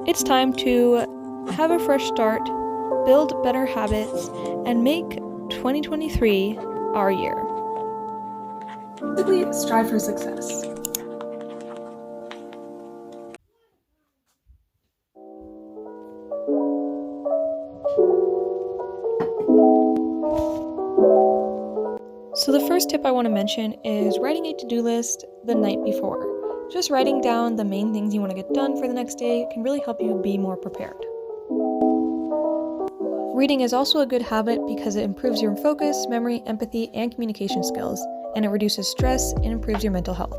It's time to have a fresh start, build better habits, and make 2023 our year. Basically, strive for success. So the first tip I want to mention is writing a to-do list the night before. Just writing down the main things you want to get done for the next day can really help you be more prepared. Reading is also a good habit because it improves your focus, memory, empathy, and communication skills, and it reduces stress and improves your mental health.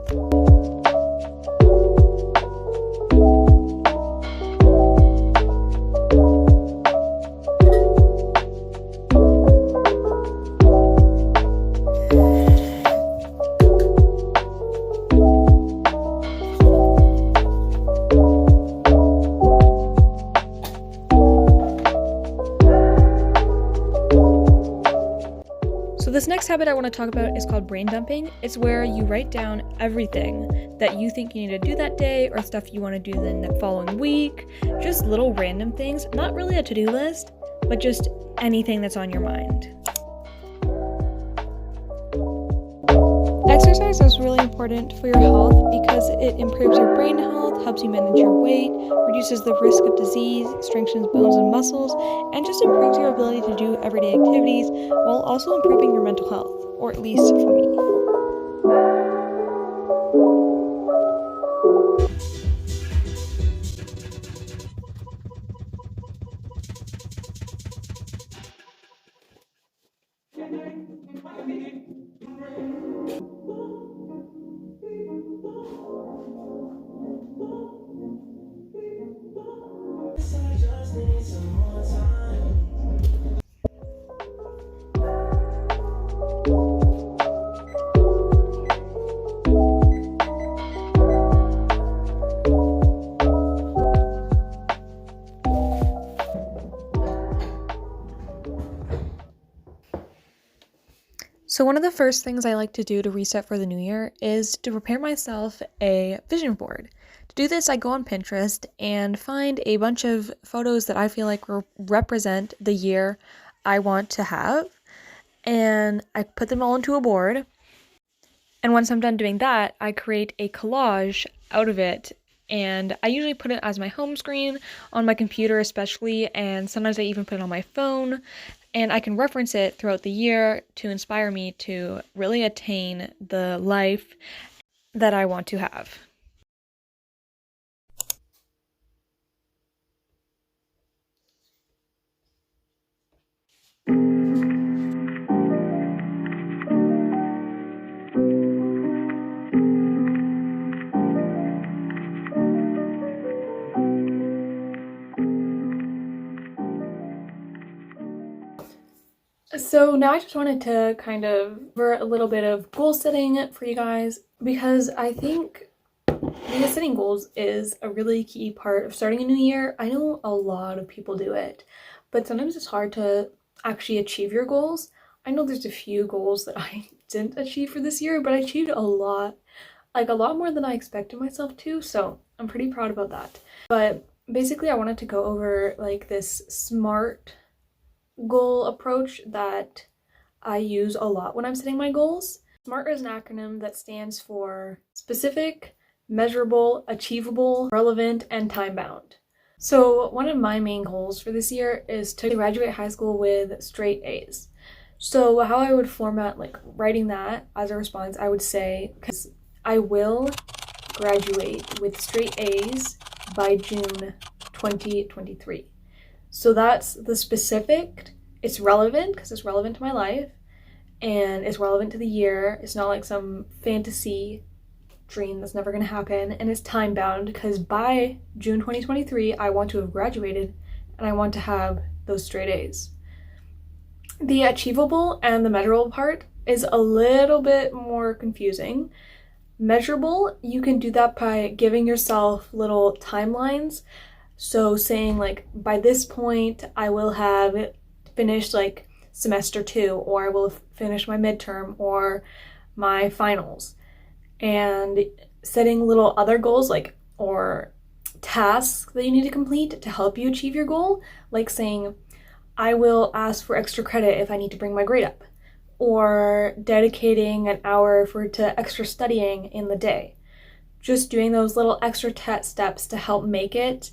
So this next habit I want to talk about is called brain dumping. It's where you write down everything that you think you need to do that day or stuff you want to do the following week, just little random things, not really a to-do list, but just anything that's on your mind. Exercise is really important for your health because it improves your brain health, helps you manage your weight, reduces the risk of disease, strengthens bones and muscles, and just improves your ability to do everyday activities while also improving your mental health, or at least for me. So one of the first things I like to do to reset for the new year is to prepare myself a vision board. To do this, I go on Pinterest and find a bunch of photos that I feel like represent the year I want to have, and I put them all into a board. And once I'm done doing that, I create a collage out of it, and I usually put it as my home screen on my computer especially, and sometimes I even put it on my phone, and I can reference it throughout the year to inspire me to really attain the life that I want to have. So now I just wanted to kind of cover a little bit of goal setting for you guys, because I think setting goals is a really key part of starting a new year. I know a lot of people do it, but sometimes it's hard to actually achieve your goals. I know there's a few goals that I didn't achieve for this year, but I achieved a lot, like a lot more than I expected myself to, so I'm pretty proud about that. But basically I wanted to go over like this SMART goal approach that I use a lot when I'm setting my goals. SMART is an acronym that stands for specific, measurable, achievable, relevant, and time-bound. So one of my main goals for this year is to graduate high school with straight A's. So how I would format like writing that as a response, I would say, because I will graduate with straight A's by June 2023. So that's the specific. It's relevant because it's relevant to my life and it's relevant to the year. It's not like some fantasy dream that's never going to happen, and it's time bound because by June 2023 I want to have graduated and I want to have those straight A's. The achievable and the measurable part is a little bit more confusing. Measurable, you can do that by giving yourself little timelines. So saying like, by this point, I will have finished like semester 2, or I will finish my midterm or my finals. And setting little other goals like, or tasks that you need to complete to help you achieve your goal, like saying, I will ask for extra credit if I need to bring my grade up, or dedicating an hour to extra studying in the day. Just doing those little extra steps to help make it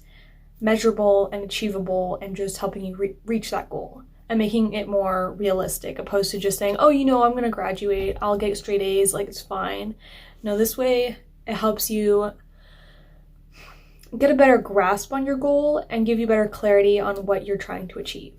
measurable and achievable and just helping you reach that goal and making it more realistic, opposed to just saying, oh, I'm going to graduate, I'll get straight A's, like it's fine. No, this way it helps you get a better grasp on your goal and give you better clarity on what you're trying to achieve.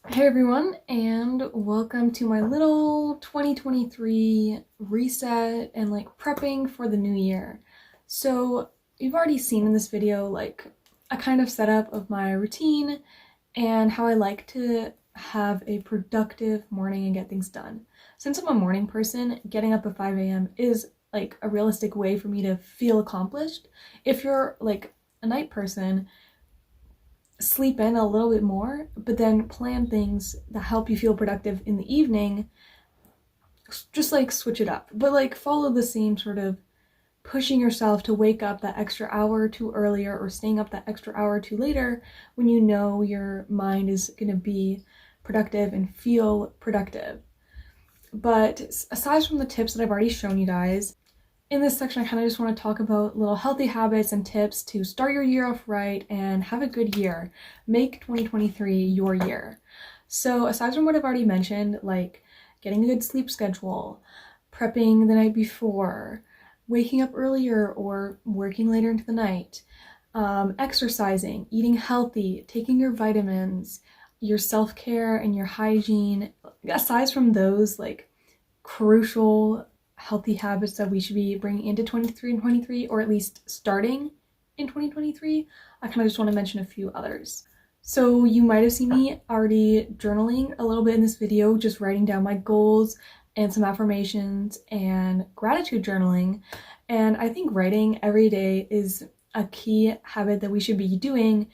Hey everyone, and welcome to my little 2023 reset and prepping for the new year. So you've already seen in this video a kind of setup of my routine and how I like to have a productive morning and get things done. Since I'm a morning person, getting up at 5 a.m. is a realistic way for me to feel accomplished. If you're a night person, sleep in a little bit more, but then plan things that help you feel productive in the evening. Just switch it up, but follow the same sort of pushing yourself to wake up that extra hour or two earlier or staying up that extra hour or two later when you know your mind is going to be productive and feel productive. But aside from the tips that I've already shown you guys, in this section, I kind of just want to talk about little healthy habits and tips to start your year off right and have a good year. Make 2023 your year. So aside from what I've already mentioned, getting a good sleep schedule, prepping the night before, waking up earlier or working later into the night, exercising, eating healthy, taking your vitamins, your self-care and your hygiene, aside from those crucial healthy habits that we should be bringing into 2023, or at least starting in 2023, I kind of just want to mention a few others. So you might have seen me already journaling a little bit in this video, just writing down my goals and some affirmations and gratitude journaling. And I think writing every day is a key habit that we should be doing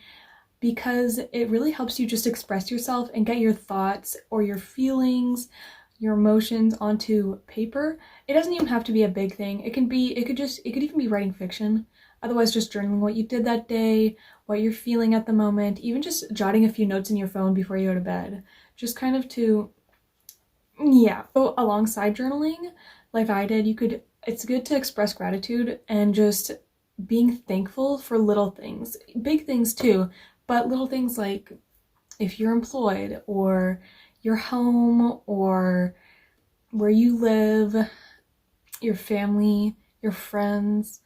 because it really helps you just express yourself and get your thoughts or your feelings, your emotions onto paper. It doesn't even have to be a big thing. It could even be writing fiction. Otherwise, just journaling what you did that day, what you're feeling at the moment, even just jotting a few notes in your phone before you go to bed. Just kind of to, go alongside journaling, like I did, it's good to express gratitude and just being thankful for little things. Big things too, but little things like if you're employed or your home or where you live, your family, your friends,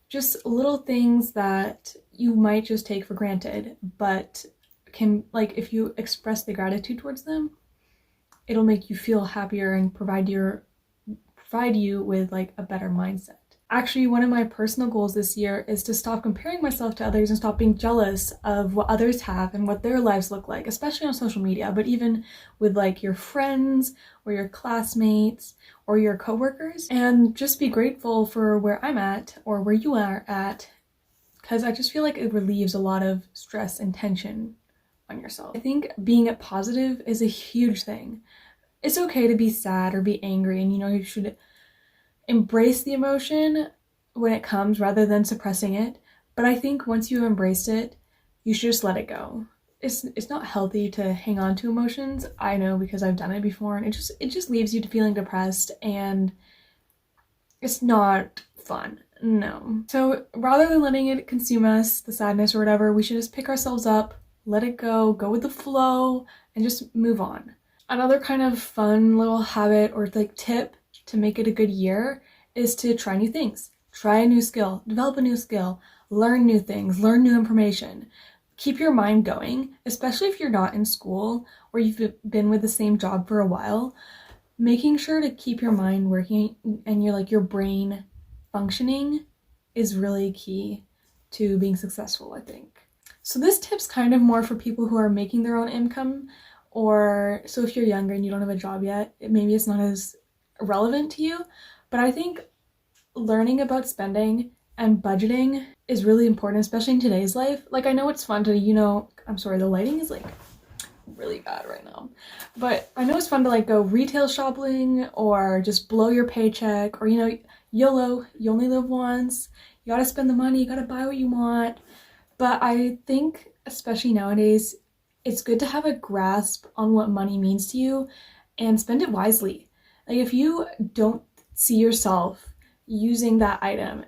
just little things that you might just take for granted, but can, if you express the gratitude towards them, it'll make you feel happier and provide you with a better mindset. Actually, one of my personal goals this year is to stop comparing myself to others and stop being jealous of what others have and what their lives look like, especially on social media, but even with your friends or your classmates or your coworkers, and just be grateful for where I'm at or where you are at, because I just feel like it relieves a lot of stress and tension on yourself. I think being positive is a huge thing. It's okay to be sad or be angry, and you should embrace the emotion when it comes rather than suppressing it. But I think once you've embraced it, you should just let it go. It's not healthy to hang on to emotions. I know, because I've done it before, and it just leaves you feeling depressed, and it's not fun. No. So rather than letting it consume us, the sadness or whatever, we should just pick ourselves up, let it go with the flow, and just move on. Another kind of fun little habit or tip to make it a good year is to try new things. Try a new skill, develop a new skill, learn new things, learn new information. Keep your mind going, especially if you're not in school or you've been with the same job for a while. Making sure to keep your mind working and your brain functioning is really key to being successful, I think. So this tip's kind of more for people who are making their own income Or so if you're younger and you don't have a job yet, maybe it's not as relevant to you. But I think learning about spending and budgeting is really important, especially in today's life. Like, I know it's fun to, I'm sorry, the lighting is like really bad right now. But I know it's fun to like go retail shopping or just blow your paycheck or, YOLO, you only live once. You gotta spend the money, you gotta buy what you want. But I think, especially nowadays, it's good to have a grasp on what money means to you and spend it wisely. Like, if you don't see yourself using that item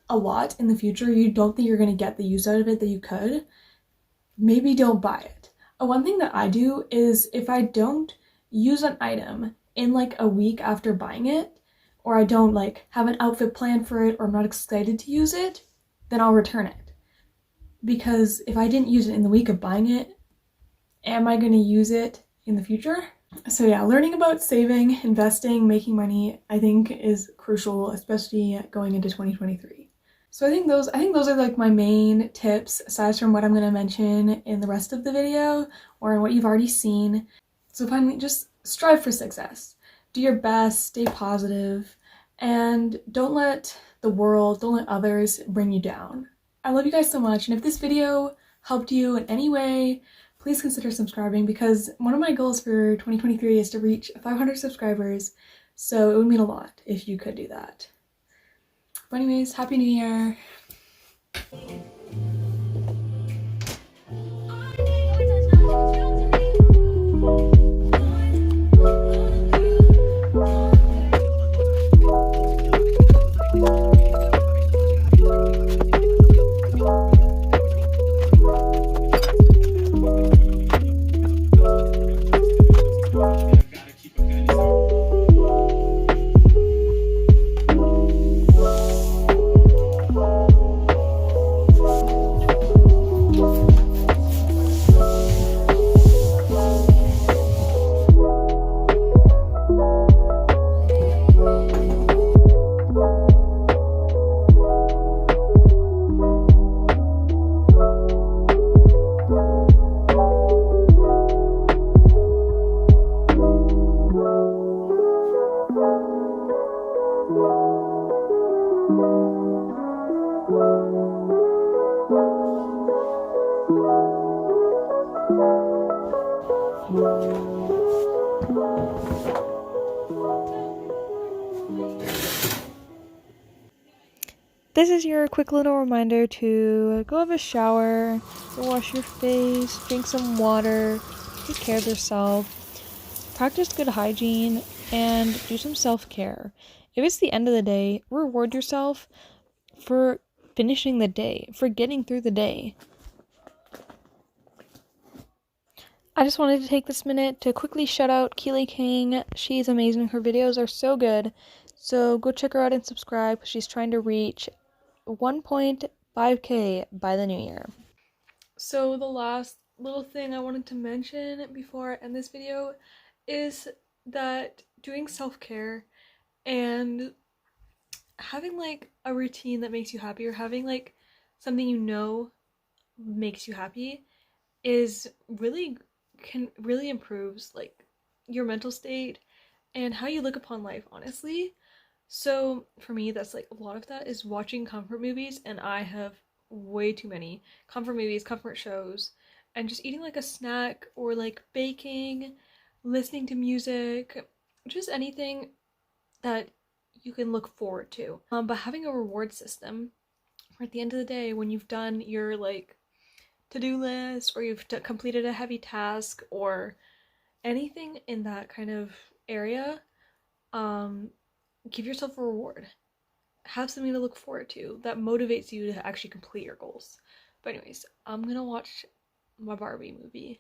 a lot in the future, you don't think you're going to get the use out of it that you could, maybe don't buy it. One thing that I do is if I don't use an item in like a week after buying it, or I don't like have an outfit plan for it, or I'm not excited to use it, then I'll return it. Because if I didn't use it in the week of buying it, am I going to use it in the future? So yeah, learning about saving, investing, making money, I think is crucial, especially going into 2023. So I think those are like my main tips, aside from what I'm going to mention in the rest of the video or in what you've already seen. So finally, just strive for success. Do your best, stay positive, and don't let the world, don't let others bring you down. I love you guys so much, and if this video helped you in any way, please consider subscribing, because one of my goals for 2023 is to reach 500 subscribers, so it would mean a lot if you could do that. But anyways, Happy New Year! This is your quick little reminder to go have a shower, go wash your face, drink some water, take care of yourself, practice good hygiene, and do some self-care. If it's the end of the day, reward yourself for finishing the day, for getting through the day. I just wanted to take this minute to quickly shout out Keely King. She's amazing. Her videos are so good. So go check her out and subscribe. She's trying to reach 1.5K by the new year. So the last little thing I wanted to mention before I end this video is that doing self-care and having like a routine that makes you happy, or having like something makes you happy, can really improves like your mental state and how you look upon life, honestly. So for me, that's like a lot of that is watching comfort movies, and I have way too many comfort movies, comfort shows, and just eating like a snack, or like baking, listening to music, just anything that you can look forward to. But having a reward system at the end of the day, when you've done your like to-do list, or you've completed a heavy task, or anything in that kind of area, give yourself a reward. Have something to look forward to that motivates you to actually complete your goals. But anyways, I'm gonna watch my Barbie movie.